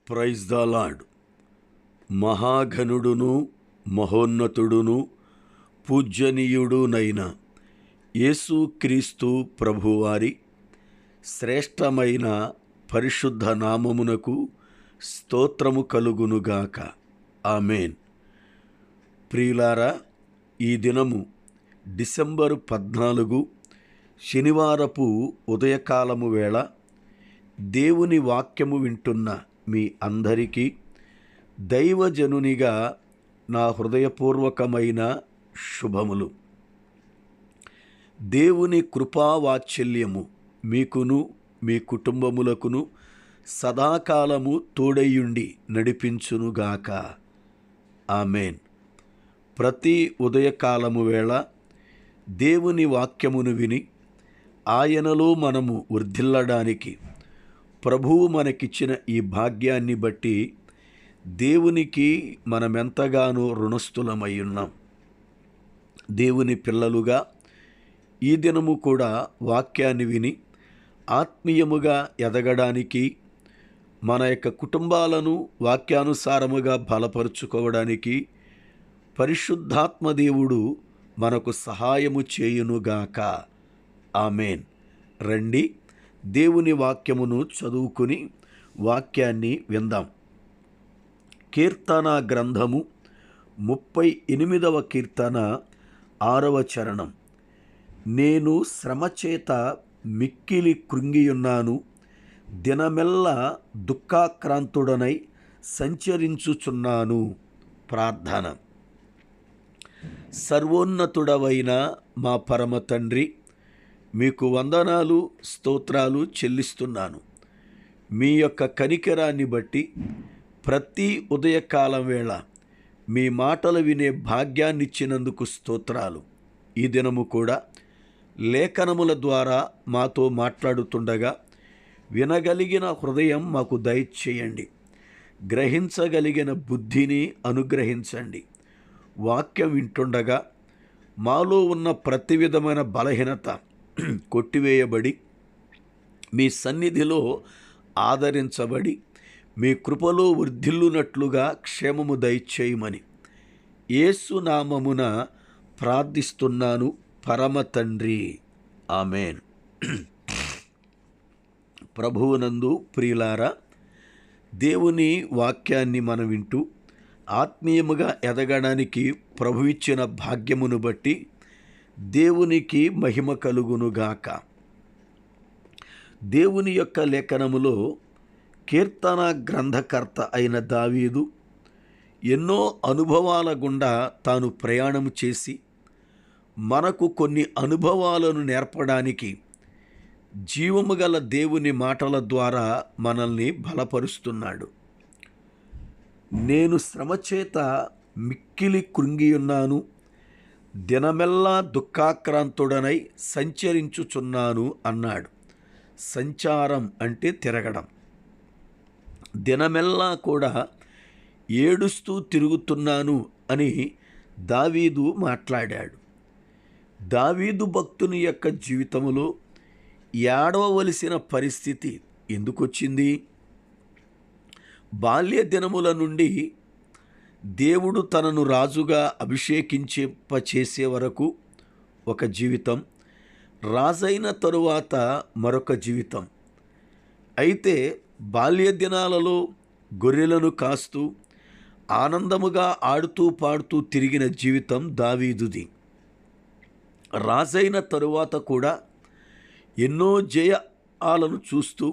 Praise the lord. మహాఘనుడును మహోన్నతుడును పూజ్యనీయుడునైన యేసుక్రీస్తు ప్రభువారి శ్రేష్టమైన పరిశుద్ధ నామమునకు స్తోత్రము కలుగునుగాక. ఆమేన్. ప్రియులారా, ఈ దినము డిసెంబరు 14 శనివారపు ఉదయకాలము వేళ దేవుని వాక్యము వింటున్న మీ అందరికీ దైవజనునిగా నా హృదయపూర్వకమైన శుభములు. దేవుని కృపావాత్సల్యము మీకును మీ కుటుంబములకును సదాకాలము తోడయుండి నడిపించునుగాక. ఆమేన్. ప్రతి ఉదయకాలము వేళ దేవుని వాక్యమును విని ఆయనలో మనము వర్ధిల్లడానికి ప్రభువు మనకిచ్చిన ఈ భాగ్యాన్ని బట్టి దేవునికి మనమెంతగానో రుణస్థులమై ఉన్నాం. దేవుని పిల్లలుగా ఈ దినము కూడా వాక్యాన్ని విని ఆత్మీయముగా ఎదగడానికి, మన యొక్క కుటుంబాలను వాక్యానుసారముగా బలపరుచుకోవడానికి పరిశుద్ధాత్మ దేవుడు మనకు సహాయము చేయునుగాక. ఆమేన్. రండి, దేవుని వాక్యమును చదువుకుని వాక్యాన్ని విందాం. కీర్తన గ్రంథము 38వ కీర్తన 6వ చరణం. నేను శ్రమచేత మిక్కిలి కృంగియున్నాను, దినమెల్లా దుఃఖాక్రాంతుడనై సంచరించుచున్నాను. ప్రార్థన. సర్వోన్నతుడవైన మా పరమ తండ్రి, మీకు వందనాలు స్తోత్రాలు చెల్లిస్తున్నాను. మీ యొక్క కనికరాన్ని బట్టి ప్రతి ఉదయకాలం వేళ మీ మాటలు వినే భాగ్యాన్నిచ్చినందుకు స్తోత్రాలు. ఈ దినము కూడా లేఖనముల ద్వారా మాతో మాట్లాడుతుండగా వినగలిగిన హృదయం మాకు దయచేయండి, గ్రహించగలిగిన బుద్ధిని అనుగ్రహించండి. వాక్యం వింటుండగా మాలో ఉన్న ప్రతి విధమైన బలహీనత కొట్టివేయబడి మీ సన్నిధిలో ఆదరించబడి మీ కృపలో వృద్ధిల్లునట్లుగా క్షేమము దయచేయమని యేసు నామమున ప్రార్థిస్తున్నాను పరమ తండ్రి. ఆమేన్. ప్రభువునందు ప్రియులారా, దేవుని వాక్యాన్ని మనం వింటూ ఆత్మీయముగా ఎదగడానికి ప్రభువిచ్చిన భాగ్యమును బట్టి దేవునికి మహిమ కలుగునుగాక. దేవుని యొక్క లేఖనములో కీర్తన గ్రంథకర్త అయిన దావీదు ఎన్నో అనుభవాల గుండా తాను ప్రయాణం చేసి మనకు కొన్ని అనుభవాలను నేర్పడానికి జీవము గల దేవుని మాటల ద్వారా మనల్ని బలపరుస్తున్నాడు. నేను శ్రమచేత మిక్కిలి కృంగియున్నాను, దినమెల్లా దుఃఖాక్రాంతుడనై సంచరించుచున్నాను అన్నాడు. సంచారం అంటే తిరగడం. దినమెల్లా కూడా ఏడుస్తూ తిరుగుతున్నాను అని దావీదు మాట్లాడాడు. దావీదు భక్తుని యొక్క జీవితంలో ఏడవవలసిన పరిస్థితి ఎందుకొచ్చింది? బాల్య దినముల నుండి దేవుడు తనను రాజుగా అభిషేకించేసే వరకు ఒక జీవితం, రాజైన తరువాత మరొక జీవితం. అయితే బాల్య దినాలలో గొర్రెలను కాస్తూ ఆనందముగా ఆడుతూ పాడుతూ తిరిగిన జీవితం దావీదుది. రాజైన తరువాత కూడా ఎన్నో జయాలను చూస్తూ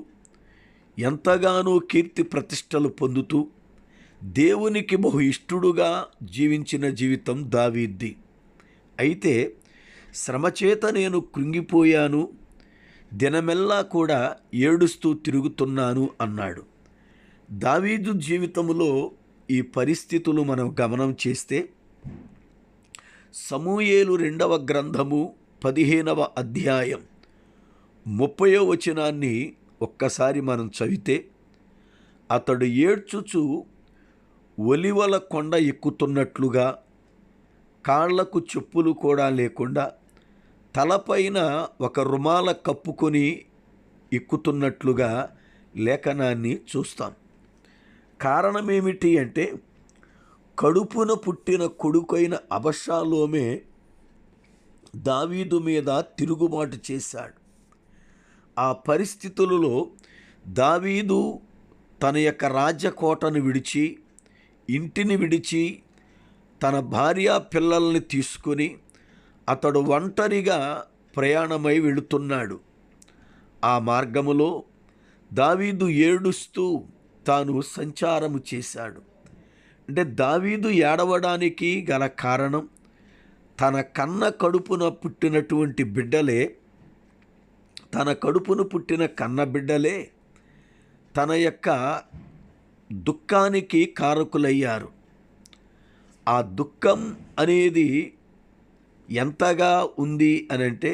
ఎంతగానో కీర్తి ప్రతిష్టలు పొందుతూ దేవునికి బహు ఇష్టడుగా జీవించిన జీవితం దావీద్ది. అయితే శ్రమచేత నేను కృంగిపోయాను, దినమెల్లా కూడా ఏడుస్తూ తిరుగుతున్నాను అన్నాడు. దావీదు జీవితంలో ఈ పరిస్థితులు మనం గమనం చేస్తే సమూయేలు 2వ గ్రంథము 15వ అధ్యాయం 30వ వచనాన్ని ఒక్కసారి మనం చదివితే, అతడు ఏడ్చుచు ఒలివల కొండ ఎక్కుతున్నట్లుగా, కాళ్లకు చెప్పులు కూడా లేకుండా తలపైన ఒక రుమాల కప్పుకొని ఎక్కుతున్నట్లుగా లేఖనాన్ని చూస్తాం. కారణమేమిటి అంటే, కడుపున పుట్టిన కొడుకైన అబషాలోమే దావీదు మీద తిరుగుబాటు చేశాడు. ఆ పరిస్థితులలో దావీదు తన యొక్క రాజ్యకోటను విడిచి, ఇంటిని విడిచి, తన భార్య పిల్లల్ని తీసుకొని అతడు ఒంటరిగా ప్రయాణమై వెళుతున్నాడు. ఆ మార్గములో దావీదు ఏడుస్తూ తాను సంచారము చేశాడు. అంటే దావీదు ఏడవడానికి గల కారణం, తన కడుపున పుట్టినటువంటి బిడ్డలే, తన కడుపును పుట్టిన బిడ్డలే తన యొక్క దుఃఖానికి కారకులయ్యారు. ఆ దుఃఖం అనేది ఎంతగా ఉంది అనంటే,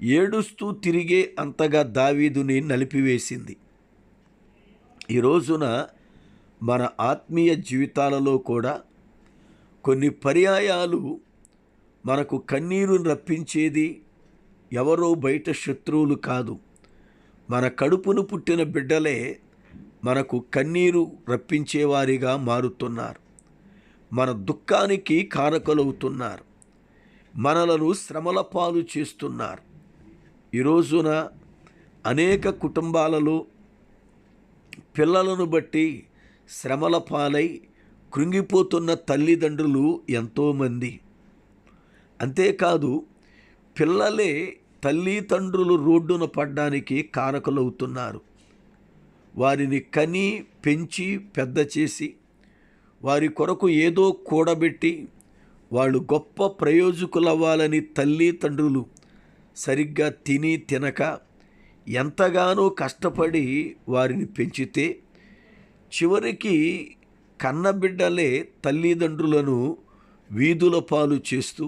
ఏడుస్తూ తిరిగే అంతగా దావీదుని నలిపివేసింది. ఈ రోజున మన ఆత్మీయ జీవితాలలో కూడా కొన్ని పర్యాయాలు మనకు కన్నీరు రప్పించేది ఎవరో బయట శత్రువులు కాదు, మన కడుపును పుట్టిన బిడ్డలే మనకు కన్నీరు రప్పించేవారిగా మారుతున్నారు. మన దుఃఖానికి కారకులవుతున్నారు, మనలను శ్రమల పాలు చేస్తున్నారు. ఈ రోజున అనేక కుటుంబాలలో పిల్లలను బట్టి శ్రమల పాలై కృంగిపోతున్న తల్లిదండ్రులు ఎంతోమంది. అంతేకాదు, పిల్లలే తల్లిదండ్రులు రోడ్డున పడ్డానికి కారకులవుతున్నారు. వారిని కని పెంచి పెద్ద చేసి వారి కొరకు ఏదో కూడబెట్టి వాళ్ళు గొప్ప ప్రయోజకులవ్వాలని తల్లిదండ్రులు సరిగ్గా తిని తినక ఎంతగానో కష్టపడి వారిని పెంచితే, చివరికి కన్నబిడ్డలే తల్లిదండ్రులను వీధుల పాలు చేస్తూ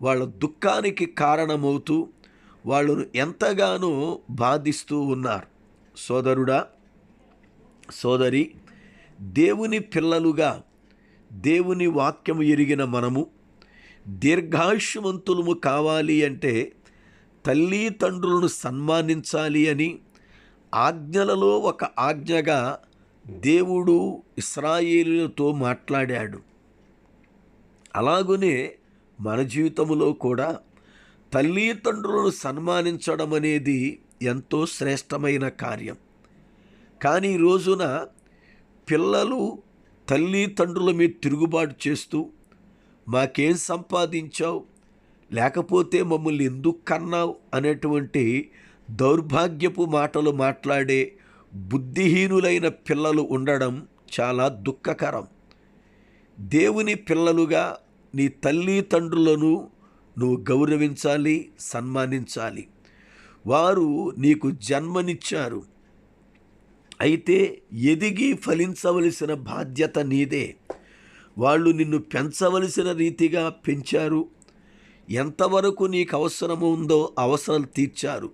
వాళ్ళ దుఃఖానికి కారణమవుతూ వాళ్ళను ఎంతగానో బాధిస్తూ ఉన్నారు. సోదరుడా, సోదరి, దేవుని పిల్లలుగా దేవుని వాక్యము ఎరిగిన మనము దీర్ఘాయుష్మంతులము కావాలి అంటే తల్లిదండ్రులను సన్మానించాలి అని ఆజ్ఞలలో ఒక ఆజ్ఞగా దేవుడు ఇశ్రాయేలీయులతో మాట్లాడాడు. అలాగునే మన జీవితంలో కూడా తల్లిదండ్రులను సన్మానించడం అనేది ఎంతో శ్రేష్టమైన కార్యం. కానీ ఈ రోజున పిల్లలు తల్లిదండ్రుల మీద తిరుగుబాటు చేస్తూ, మాకేం సంపాదించావు, లేకపోతే మమ్మల్ని ఎందుకు కన్నావు అనేటువంటి దౌర్భాగ్యపు మాటలు మాట్లాడే బుద్ధిహీనులైన పిల్లలు ఉండడం చాలా దుఃఖకరం. దేవుని పిల్లలుగా నీ తల్లిదండ్రులను నువ్వు గౌరవించాలి, సన్మానించాలి. వారు నీకు జన్మనిచ్చారు. అయితే ఎదిగి ఫలించవలసిన బాధ్యత నీదే. వాళ్ళు నిన్ను పెంచవలసిన రీతిగా పెంచారు. ఎంతవరకు నీకు అవసరము ఉందో అవసరాలు తీర్చారు.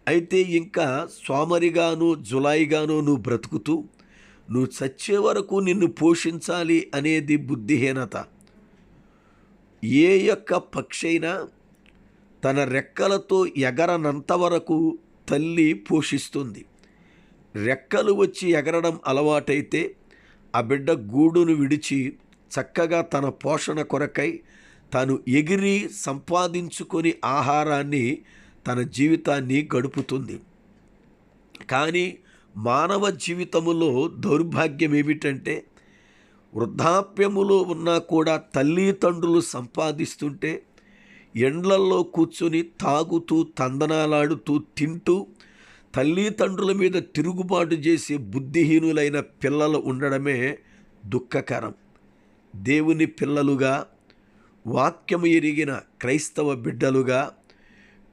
అయితే ఇంకా సోమరిగాను జులాయిగాను నువ్వు బ్రతుకుతూ నువ్వు చచ్చే వరకు నిన్ను పోషించాలి అనేది బుద్ధిహీనత. ఏ యొక్క పక్షి అయినా తన రెక్కలతో ఎగరనంత వరకు తల్లి పోషిస్తుంది. రెక్కలు వచ్చి ఎగరడం అలవాటైతే ఆ బిడ్డ గూడును విడిచి చక్కగా తన పోషణ కొరకై తాను ఎగిరి సంపాదించుకొని ఆహారాన్ని, తన జీవితాన్ని గడుపుతుంది. కానీ మానవ జీవితములో దౌర్భాగ్యం ఏమిటంటే, వృద్ధాప్యములో ఉన్నా కూడా తల్లిదండ్రులు సంపాదిస్తుంటే ఎండ్లల్లో కూర్చొని తాగుతూ తందనాలాడుతూ తింటూ తల్లిదండ్రుల మీద తిరుగుబాటు చేసే బుద్ధిహీనులైన పిల్లలు ఉండడమే దుఃఖకరం. దేవుని పిల్లలుగా, వాక్యము ఎరిగిన క్రైస్తవ బిడ్డలుగా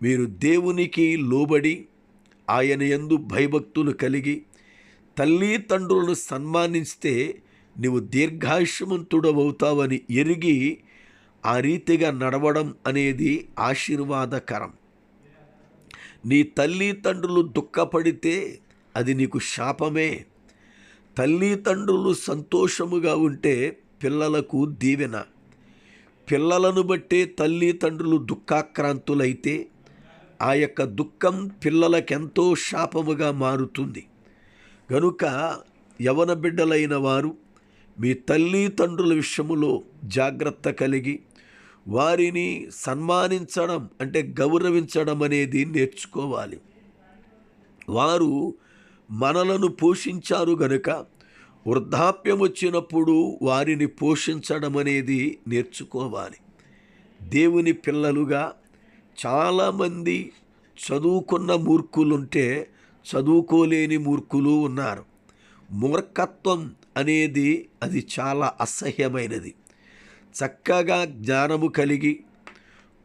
మీరు దేవునికి లోబడి ఆయన యందు భయభక్తులు కలిగి తల్లిదండ్రులను సన్మానిస్తే నీవు దీర్ఘాయుష్మంతుడవుతావని ఎరిగి ఆ రీతిగా నడవడం అనేది ఆశీర్వాదకరం. నీ తల్లిదండ్రులు దుఃఖపడితే అది నీకు శాపమే. తల్లిదండ్రులు సంతోషముగా ఉంటే పిల్లలకు దీవెన. పిల్లలను బట్టే తల్లిదండ్రులు దుఃఖాక్రాంతులైతే ఆ యొక్క దుఃఖం పిల్లలకెంతో శాపముగా మారుతుంది. గనుక యవన బిడ్డలైన వారు మీ తల్లిదండ్రుల విషయములో జాగ్రత్త కలిగి వారిని సన్మానించడం అంటే గౌరవించడం అనేది నేర్చుకోవాలి. వారు మనలను పోషించారు గనుక వృద్ధాప్యం వచ్చినప్పుడు వారిని పోషించడం అనేది నేర్చుకోవాలి. దేవుని పిల్లలుగా చాలామంది చదువుకున్న మూర్ఖులుంటే చదువుకోలేని మూర్ఖులు ఉన్నారు. మూర్ఖత్వం అనేది అది చాలా అసహ్యమైనది. చక్కగా జ్ఞానము కలిగి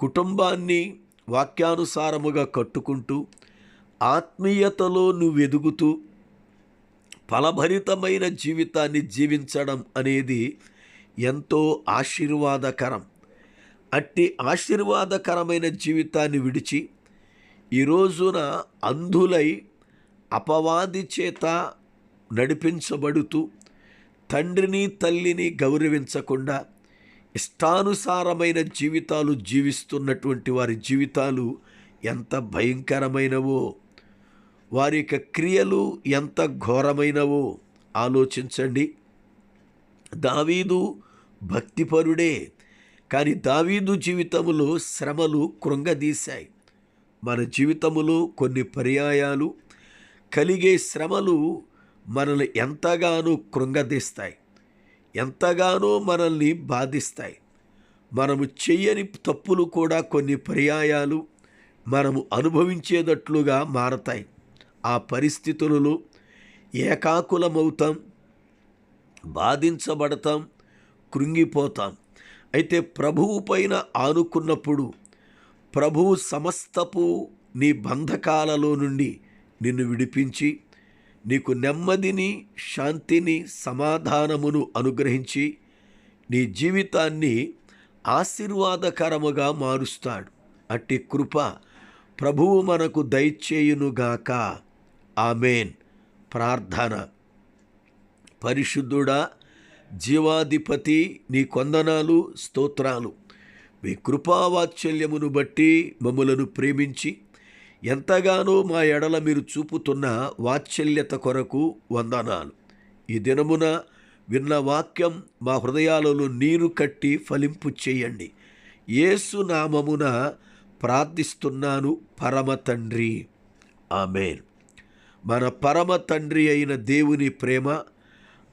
కుటుంబాన్ని వాక్యానుసారముగా కట్టుకుంటూ ఆత్మీయతలో నువ్వు ఎదుగుతూ ఫలభరితమైన జీవితాన్ని జీవించడం అనేది ఎంతో ఆశీర్వాదకరం. అట్టి ఆశీర్వాదకరమైన జీవితాన్ని విడిచి ఈ రోజున అంధులై అపవాది చేత నడిపించబడుతూ తండ్రిని తల్లిని గౌరవించకుండా ఇష్టానుసారమైన జీవితాలు జీవిస్తున్నటువంటి వారి జీవితాలు ఎంత భయంకరమైనవో, వారి యొక్క క్రియలు ఎంత ఘోరమైనవో ఆలోచించండి. దావీదు భక్తిపరుడే, కానీ దావీదు జీవితంలో శ్రమలు కృంగదీశాయి. మన జీవితంలో కొన్ని పర్యాయాలు కలిగే శ్రమలు మనల్ని ఎంతగానో కృంగదీస్తాయి, ఎంతగానో మనల్ని బాధిస్తాయి. మనము చెయ్యని తప్పులు కూడా కొన్ని పర్యాయాలు మనము అనుభవించేటట్లుగా మారతాయి. ఆ పరిస్థితులలో ఏకాకులమవుతాం, బాధించబడతాం, కృంగిపోతాం. అయితే ప్రభువు పైన ఆనుకున్నప్పుడు ప్రభువు సమస్తపు నీ బంధకాలలో నుండి నిన్ను విడిపించి నీకు నెమ్మదిని, శాంతిని, సమాధానమును అనుగ్రహించి నీ జీవితాన్ని ఆశీర్వాదకరముగా మారుస్తాడు. అట్టి కృప ప్రభువు మనకు దయచేయునుగాక. ఆమేన్. ప్రార్థన. పరిశుద్ధుడా, జీవాధిపతి, నీ కొందనాలు, స్తోత్రాలు. మీ కృపావాత్సల్యమును బట్టి మమ్ములను ప్రేమించి ఎంతగానో మా ఎడల మీరు చూపుతున్న వాత్సల్యత కొరకు వందనాలు. ఈ దినమున విన్న వాక్యం మా హృదయాలలో నీరు కట్టి ఫలింపు చేయండి. యేసు నామమున ప్రార్థిస్తున్నాను పరమ తండ్రి. ఆమేన్. మన పరమ తండ్రి అయిన దేవుని ప్రేమ,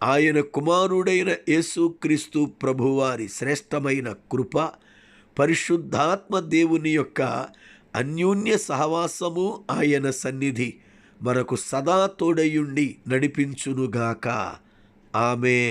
ఆయన కుమారుడైన యేసుక్రీస్తు ప్రభువారి శ్రేష్టమైన కృప, పరిశుద్ధాత్మ దేవుని యొక్క అన్యోన్య సహవాసము, ఆయన సన్నిధి మనకు సదా తోడయుండి నడిపించునుగాక. ఆమేన్.